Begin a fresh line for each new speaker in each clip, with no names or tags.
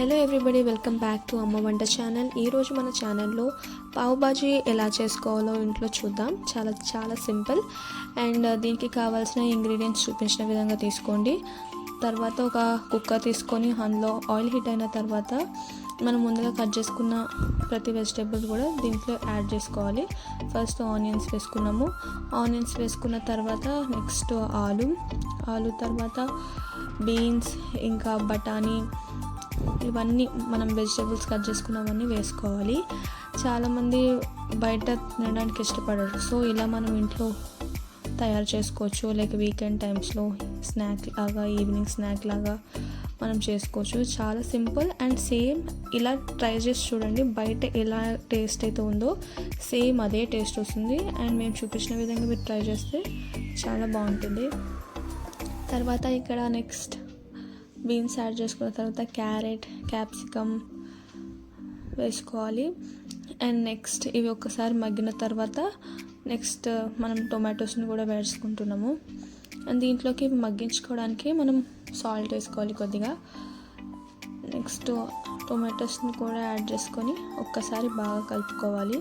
Hello everybody, welcome back to అమ్మ వంట channel. ఈరోజు మన ఛానల్లో పావ్ బాజీ ఎలా చేసుకోవాలో ఇంట్లో చూద్దాం. చాలా సింపుల్. అండ్ దీనికి కావాల్సిన ఇంగ్రీడియంట్స్ చూపించిన విధంగా తీసుకోండి. తర్వాత ఒక కుక్కర్ తీసుకొని అందులో ఆయిల్ హీట్ అయిన తర్వాత మనం ముందుగా కట్ చేసుకున్న ప్రతి వెజిటేబుల్ కూడా దీంట్లో యాడ్ చేసుకోవాలి. ఫస్ట్ ఆనియన్స్ వేసుకున్నాము. ఆనియన్స్ వేసుకున్న తర్వాత నెక్స్ట్ ఆలు తర్వాత బీన్స్, ఇంకా బఠానీ, ఇవన్నీ మనం వెజిటేబుల్స్ కట్ చేసుకున్నవన్నీ వేసుకోవాలి. చాలామంది బయట తినడానికి ఇష్టపడరు, సో ఇలా మనం ఇంట్లో తయారు చేసుకోవచ్చు. లైక్ వీకెండ్ టైమ్స్లో స్నాక్ లాగా, ఈవినింగ్ స్నాక్ లాగా మనం చేసుకోవచ్చు. చాలా సింపుల్ అండ్ సేమ్ ఇలా ట్రై చేసి చూడండి. బయట ఎలా టేస్ట్ అయితే ఉందో సేమ్ అదే టేస్ట్ వస్తుంది. అండ్ మేము చూపించిన విధంగా మీరు ట్రై చేస్తే చాలా బాగుంటుంది. తర్వాత ఇక్కడ నెక్స్ట్ బీన్స్ యాడ్ చేసుకున్న తర్వాత క్యారెట్, క్యాప్సికమ్ వేసుకోవాలి. అండ్ నెక్స్ట్ ఇవి ఒక్కసారి మగ్గిన తర్వాత నెక్స్ట్ మనం టొమాటోస్ని కూడా వేసుకుంటున్నాము. అండ్ దీంట్లోకి మగ్గించుకోవడానికి మనం సాల్ట్ వేసుకోవాలి కొద్దిగా. నెక్స్ట్ టొమాటోస్ని కూడా యాడ్ చేసుకొని ఒక్కసారి బాగా కలుపుకోవాలి.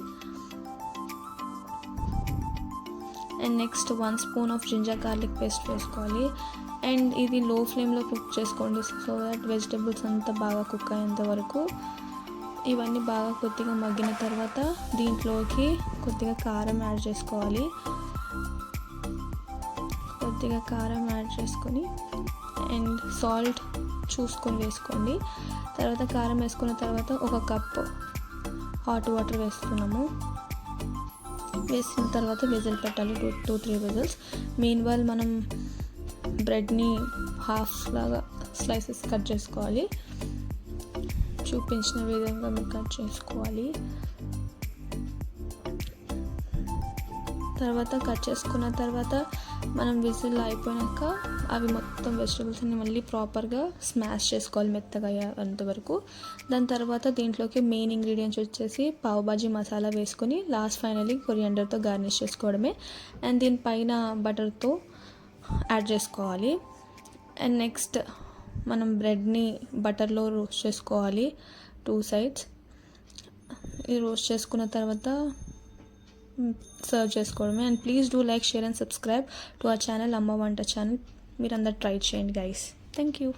And next 1 spoon of ginger garlic paste వేసుకోవాలి. అండ్ ఇది లో ఫ్లేమ్లో కుక్ చేసుకోండి, సో దట్ వెజిటేబుల్స్ అంతా బాగా కుక్ అయ్యేంత వరకు. ఇవన్నీ బాగా కొద్దిగా మగ్గిన తర్వాత దీంట్లోకి కొద్దిగా కారం యాడ్ చేసుకోవాలి. కొద్దిగా కారం యాడ్ చేసుకొని అండ్ సాల్ట్ చూసుకొని వేసుకోండి. తర్వాత కారం వేసుకున్న తర్వాత 1 కప్ హాట్ వాటర్ వేస్తున్నాము. వేసిన తర్వాత విజిల్ పెట్టాలి, 2-3 విజిల్స్. మీన్ వైల్ మనం బ్రెడ్ని హాఫ్ లాగా స్లైసెస్ కట్ చేసుకోవాలి. చూపించిన విధంగా మీరు కట్ చేసుకోవాలి. తర్వాత కట్ చేసుకున్న తర్వాత మనం విజిల్ అయిపోయాక అవి మొత్తం వెజిటబుల్స్ అన్ని మళ్ళీ ప్రాపర్గా స్మాష్ చేసుకోవాలి, మెత్తగా అయ్యేంతవరకు. దాని తర్వాత దీంట్లోకి మెయిన్ ఇంగ్రీడియంట్స్ వచ్చేసి పావ్ బాజీ మసాలా వేసుకొని లాస్ట్ ఫైనల్లీ కొరియాండర్తో గార్నిష్ చేసుకోవడమే. అండ్ దీనిపైన బటర్తో యాడ్ చేసుకోవాలి. అండ్ నెక్స్ట్ మనం బ్రెడ్ని బటర్లో రోస్ట్ చేసుకోవాలి 2 sides. ఇది రోస్ట్ చేసుకున్న తర్వాత సర్వ్ చేసుకోవడమే. And please do like, share and subscribe to our channel అమ్మ వంట ఛానల్. మీరు అందరు ట్రై చేయండి గైస్. Thank you.